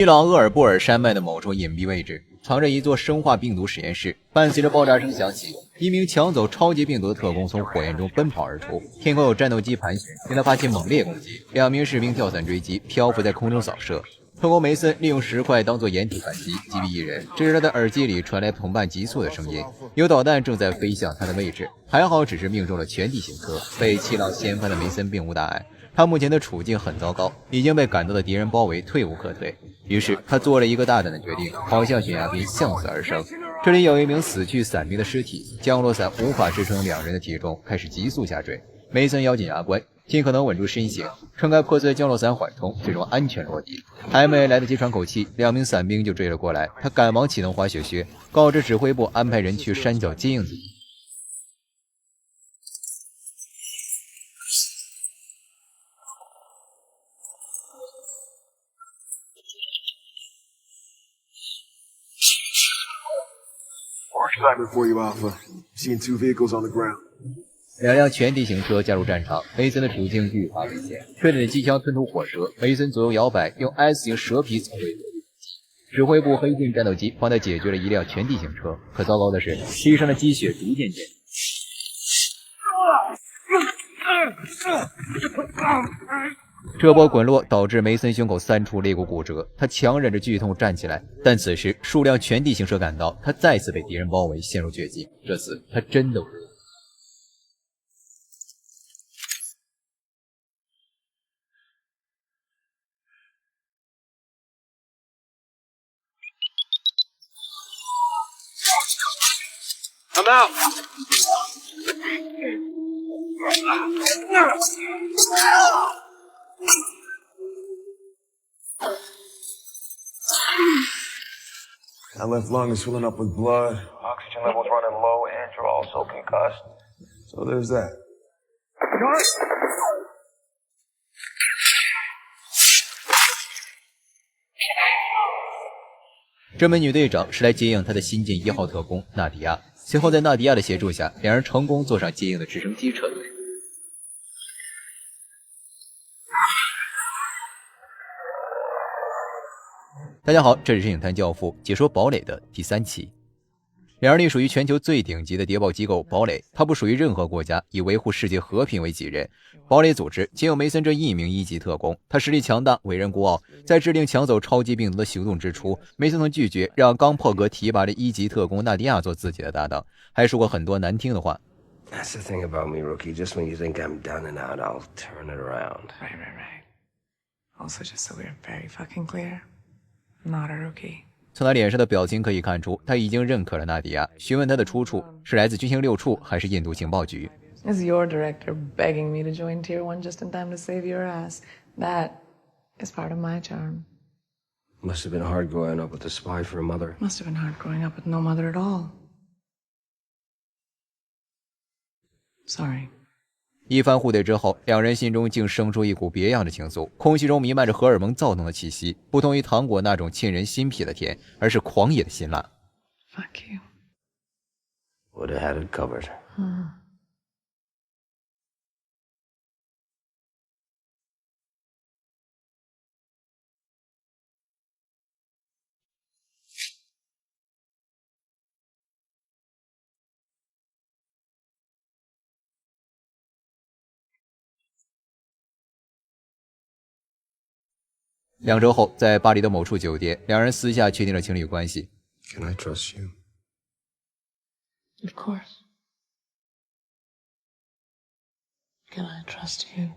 伊朗厄尔布尔山脉的某处隐蔽位置，藏着一座生化病毒实验室。伴随着爆炸声响起，一名抢走超级病毒的特工从火焰中奔跑而出，天空有战斗机盘旋，对他发起猛烈攻击。2名士兵跳伞追击，漂浮在空中扫射。特工梅森利用石块当作掩体反击，击毙一人。这时他的耳机里传来同伴急促的声音，有导弹正在飞向他的位置。还好只是命中了全地形车，被气浪掀翻的梅森并无大碍。他目前的处境很糟糕，已经被赶到的敌人包围，退无可退。于是他做了一个大胆的决定，跑向悬崖边，向死而生。这里有一名死去伞兵的尸体，降落伞无法支撑2人的体重，开始急速下坠。梅森咬紧牙关，尽可能稳住身形，撑开破碎降落伞缓冲，最终安全落地。还没来得及喘口气，2名伞兵就追了过来。他赶忙启动滑雪靴，告知指挥部安排人去山脚接应自己。For you, Alpha. Seeing 2 vehicles on the ground. 2辆全地形车加入战场，梅森的处境愈发危险。吹着机枪吞吐火蛇，梅森左右摇摆，用 S 型蛇皮从未指挥部黑镜战斗机帮他解决了一辆全地形车，可糟糕的是，地上的积雪逐渐减轻。这波滚落导致梅森胸口3处肋骨骨折，他强忍着剧痛站起来，但此时数辆全地形车赶到，他再次被敌人包围，陷入绝境。这次他真的无力。I'm out. My left lung is filling up with blood. Oxygen levels running low, and you're also concussed. So there's that. 这名女队长是来接应她的新晋1号特工纳迪亚。随后在纳迪亚的协助下，2人成功坐上接应的直升机撤退。大家好，这里是影坛教父解说堡垒的第3期。2人隶属于全球最顶级的谍报机构堡垒，它不属于任何国家，以维护世界和平为己任。堡垒组织仅有梅森这1名1级特工，他实力强大，为人孤傲。在制定抢走超级病毒的行动之初，梅森曾拒绝让刚破格提拔的1级特工纳迪亚做自己的搭档，还说过很多难听的话。That's the thing about me, rookie. Just when you think I'm down and out, I'll turn it around. Right. Also, just so we're very fucking clear, I'm not a rookie. 从他脸上的表情可以看出，他已经认可了纳迪亚。询问他的出处是来自军情6处还是印度情报局。Is your director begging me to join Tier 1 just in time to save your ass? That is part of my charm. Must have been hard growing up with a spy for a mother. Must have been hard growing up with no mother at all. Sorry. 一番互怼之后，2人心中竟生出一股别样的情愫，空气中弥漫着荷尔蒙躁动的气息，不同于糖果那种沁人心脾的甜，而是狂野的辛辣。Fuck you. Would have had it covered. 2周后，在巴黎的某处酒店，2人私下确定了情侣关系。Can I trust you? Of course. Can I trust you?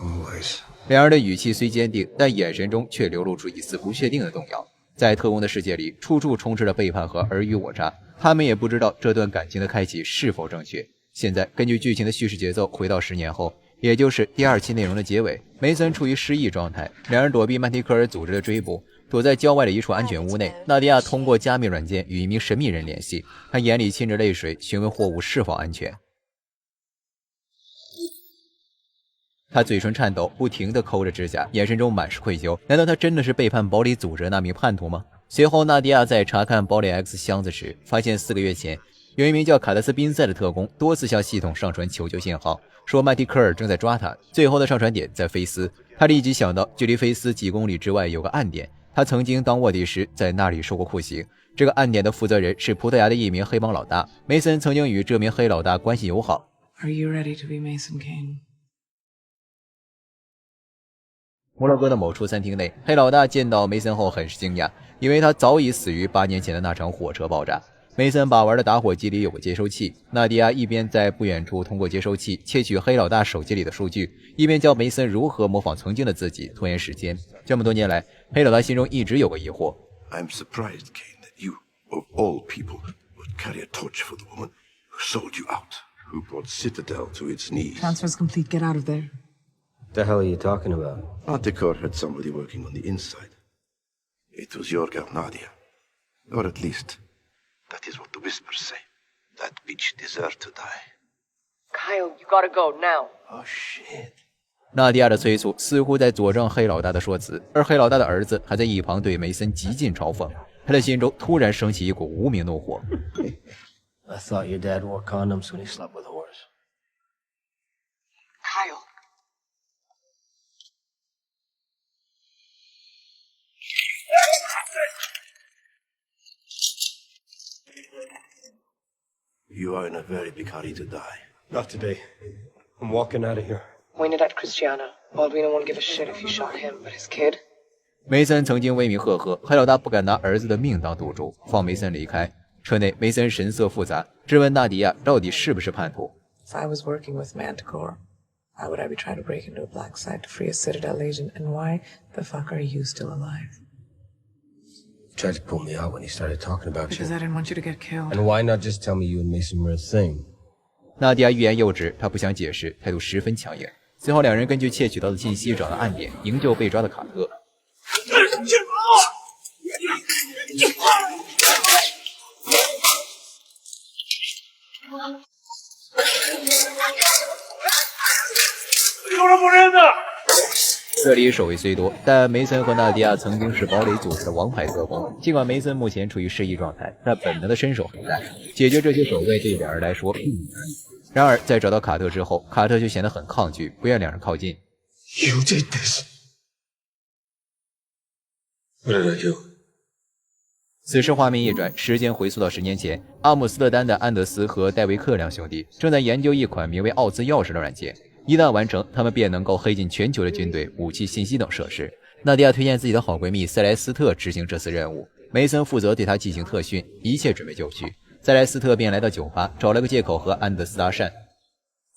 Always. 2人的语气虽坚定，但眼神中却流露出一丝不确定的动摇。在特工的世界里，处处充斥着背叛和尔虞我诈，他们也不知道这段感情的开启是否正确。现在，根据剧情的叙事节奏，回到10年后。也就是第2期内容的结尾，梅森处于失忆状态，2人躲避曼提克尔组织的追捕，躲在郊外的一处安全屋内。纳迪亚通过加密软件与一名神秘人联系，他眼里噙着泪水，询问货物是否安全。他嘴唇颤抖，不停地抠着指甲，眼神中满是愧疚。难道他真的是背叛堡垒组织的那名叛徒吗？随后，纳迪亚在查看堡垒 X 箱子时，发现4个月前有一名叫卡德斯宾塞的特工多次向系统上传求救信号，说麦蒂克尔正在抓他。最后的上传点在菲斯，他立即想到距离菲斯几公里之外有个暗点，他曾经当卧底时在那里受过酷刑。这个暗点的负责人是葡萄牙的一名黑帮老大，梅森曾经与这名黑老大关系友好。Are you ready to be Mason Kane? 摩洛哥的某处餐厅内，黑老大见到梅森后很是惊讶，因为他早已死于8年前的那场火车爆炸。梅森把玩的打火机里有个接收器，纳迪亚一边在不远处通过接收器窃取黑老大手机里的数据，一边教梅森如何模仿曾经的自己拖延时间。这么多年来，黑老大心中一直有个疑惑。 I'm surprised, Kane, that you, of all people, would carry a torch for the woman who sold you out, who brought Citadel to its knees. Transfer's complete. Get out of there. What the hell are you talking about? Articore had somebody working on the inside. It was your girl, Nadia. Or at least, that is what the whispers say. That bitch deserved to die. Kyle, you gotta go now. Oh, shit. 纳迪亚的催促似乎在佐证黑老大的说辞，而黑老大的儿子还在一旁对梅森极尽嘲讽。他的心中突然升起一股无名怒火。I thought your dad wore condoms when he slept with whores. Kyle. You are in a very big hurry to die. Not today. I'm walking out of here. Point it at Christiana. Baldwino won't give a shit if you shot him, but his kid? 梅森曾经威名赫赫，黑老大不敢拿儿子的命当赌注，放梅森离开。车内，梅森神色复杂，质问纳迪亚到底是不是叛徒。If I was working with Manticore, why would I be trying to break into a black site to free a Citadel agent? And why the fuck are you still alive? Tried to pull me out when he started talking about Because you. I didn't want you to get killed. And why not just tell me you and Mason were a thing? 纳迪亚欲言又止，他不想解释，态度十分强硬。随后，两人根据窃取到的信息找到暗点，营救被抓的卡特。这里守卫虽多，但梅森和纳迪亚曾经是堡垒组织的王牌特工。尽管梅森目前处于失忆状态，但本能的身手还在。解决这些守卫对两人来说并不难。然而，在找到卡特之后，卡特却显得很抗拒，不愿两人靠近。You did this. What did I do? 此时画面一转，时间回溯到10年前，阿姆斯特丹的安德斯和戴维克两兄弟正在研究一款名为奥兹钥匙的软件。一旦完成，他们便能够黑进全球的军队、武器、信息等设施。纳迪亚推荐自己的好闺蜜塞莱斯特执行这次任务，梅森负责对她进行特训，一切准备就绪。塞莱斯特便来到酒吧，找了个借口和安德斯搭讪。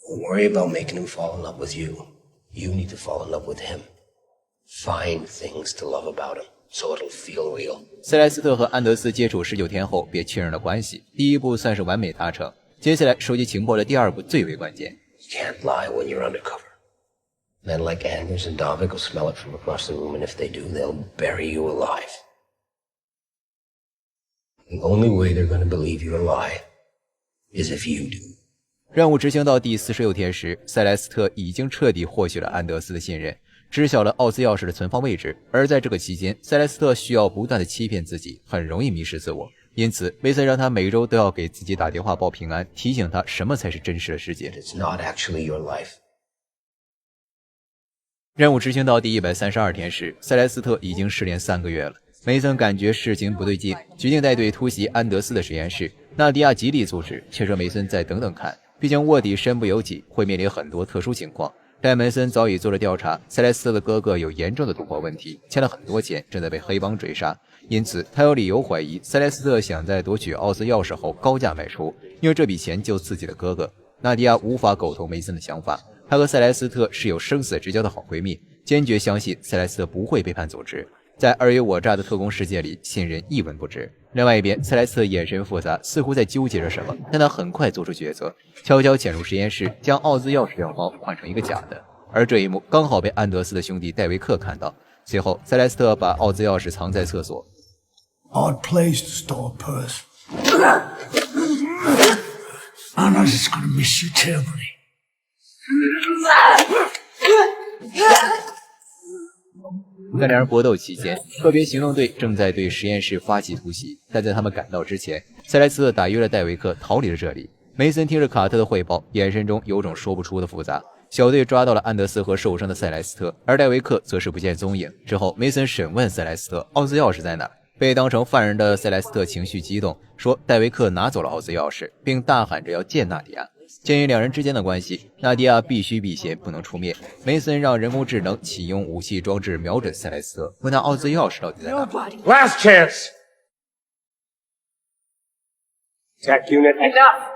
Don't worry about making him fall in love with you. You need to fall in love with him. Find things to love about him, so it'll feel real. 塞莱斯特和安德斯接触19天后便确认了关系，第一步算是完美达成。接下来收集情报的第二步最为关键。You can't lie when you're undercover. Men like Anders and Davik will smell it from across the room, and if they do, they'll bury you alive. The only way they're going to believe you're alive is if you do. 任务执行到第46天时，塞莱斯特已经彻底获取了安德斯的信任，知晓了奥兹钥匙的存放位置。而在这个期间，塞莱斯特需要不断的欺骗自己，很容易迷失自我。因此，梅森让他每周都要给自己打电话报平安，提醒他什么才是真实的世界。 It's not actually your life. 任务执行到第132天时，塞莱斯特已经失联3个月了。梅森感觉事情不对劲，决定带队突袭安德斯的实验室。纳迪亚极力阻止，却说梅森再等等看，毕竟卧底身不由己，会面临很多特殊情况。但梅森早已做了调查，塞莱斯特的哥哥有严重的赌博问题，欠了很多钱，正在被黑帮追杀。因此，他有理由怀疑塞莱斯特想在夺取奥兹钥匙后高价卖出，用这笔钱救自己的哥哥。纳迪亚无法苟同梅森的想法，她和塞莱斯特是有生死之交的好闺蜜，坚决相信塞莱斯特不会背叛组织。在尔虞我诈的特工世界里，信任一文不值。另外一边，塞莱斯特眼神复杂，似乎在纠结着什么，但他很快做出抉择，悄悄潜入实验室，将奥兹钥匙药包换成一个假的。而这一幕刚好被安德斯的兄弟戴维克看到。随后，塞莱斯特把奥兹钥匙藏在厕所。Odd place to store a purse. Anna's is gonna miss you terribly. 在两人搏斗期间，特别行动队正在对实验室发起突袭，但在他们赶到之前，塞莱斯特打晕了戴维克，逃离了这里。梅森听着卡特的汇报，眼神中有种说不出的复杂。小队抓到了安德斯和受伤的塞莱斯特，而戴维克则是不见踪影。之后，梅森审问塞莱斯特奥兹钥匙在哪。被当成犯人的塞莱斯特情绪激动，说戴维克拿走了奥兹钥匙，并大喊着要见纳迪亚。鉴于两人之间的关系，纳迪亚必须避嫌，不能出面。梅森让人工智能启用武器装置瞄准塞莱斯特，问他奥兹钥匙到底在哪。 Last chance! Tech unit. Enough!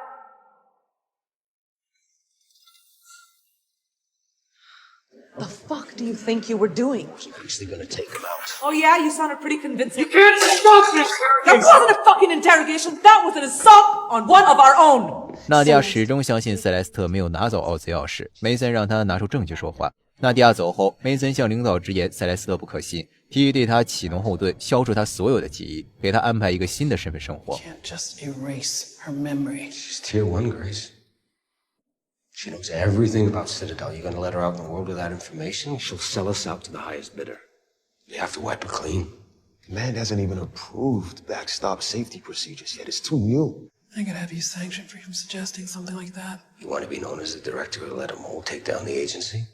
The fuck do you think you were doing? I'm actually gonna take him out. Oh yeah, you sounded pretty convincing. You can't stop this! That wasn't a fucking interrogation. That was an assault on one of our own. 纳迪亚始终相信塞莱斯特没有拿走奥兹钥匙，梅森让他拿出证据说话。纳迪亚走后，梅森向领导直言塞莱斯特不可信，提议对他启动后盾，消除他所有的记忆，给他安排一个新的身份生活。 Can't just erase her memory. She's tier 1, Grace. She knows everything about Citadel. You're gonna let her out in the world with that information? She'll sell us out to the highest bidder. You have to wipe her clean. Command hasn't even approved backstop safety procedures yet. It's too new. I could have you sanctioned for him suggesting something like that. You want to be known as the director who let them all take down the agency?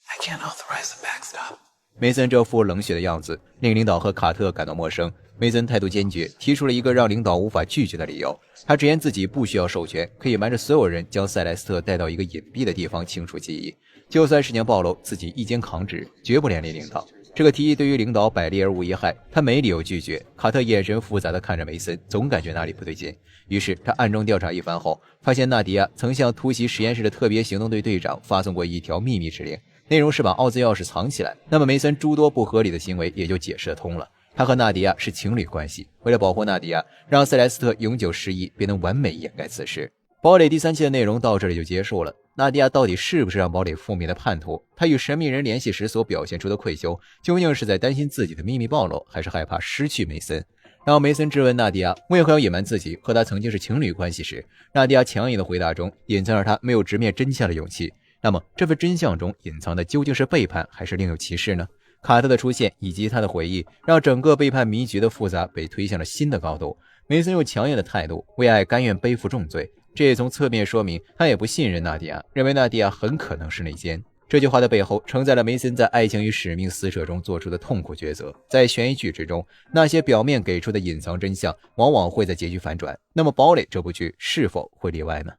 I can't authorize the backstop. 梅森这副冷血的样子令领导和卡特感到陌生。梅森态度坚决，提出了一个让领导无法拒绝的理由。他直言自己不需要授权，可以瞒着所有人将塞莱斯特带到一个隐蔽的地方清除记忆，就算事情暴露，自己一肩扛直，绝不连累领导。这个提议对于领导百利而无一害，他没理由拒绝。卡特眼神复杂地看着梅森，总感觉哪里不对劲。于是他暗中调查一番后，发现纳迪亚曾向突袭实验室的特别行动队队长发送过一条秘密指令，内容是把奥兹钥匙藏起来。那么梅森诸多不合理的行为也就解释得通了。他和纳迪亚是情侣关系，为了保护纳迪亚，让塞莱斯特永久失忆，便能完美掩盖此事。堡垒第3期的内容到这里就结束了。纳迪亚到底是不是让堡垒覆灭的叛徒？他与神秘人联系时所表现出的愧疚，究竟是在担心自己的秘密暴露，还是害怕失去梅森？当梅森质问纳迪亚为何要隐瞒自己和他曾经是情侣关系时，纳迪亚强硬的回答中隐藏着他没有直面真相的勇气。那么这份真相中隐藏的究竟是背叛，还是另有其事呢？卡特的出现以及他的回忆，让整个背叛迷局的复杂被推向了新的高度。梅森用强硬的态度为爱甘愿背负重罪，这也从侧面说明他也不信任纳迪亚，认为纳迪亚很可能是内奸。这句话的背后承载了梅森在爱情与使命撕扯中做出的痛苦抉择。在悬疑剧之中，那些表面给出的隐藏真相往往会在结局反转。那么堡垒这部剧是否会例外呢？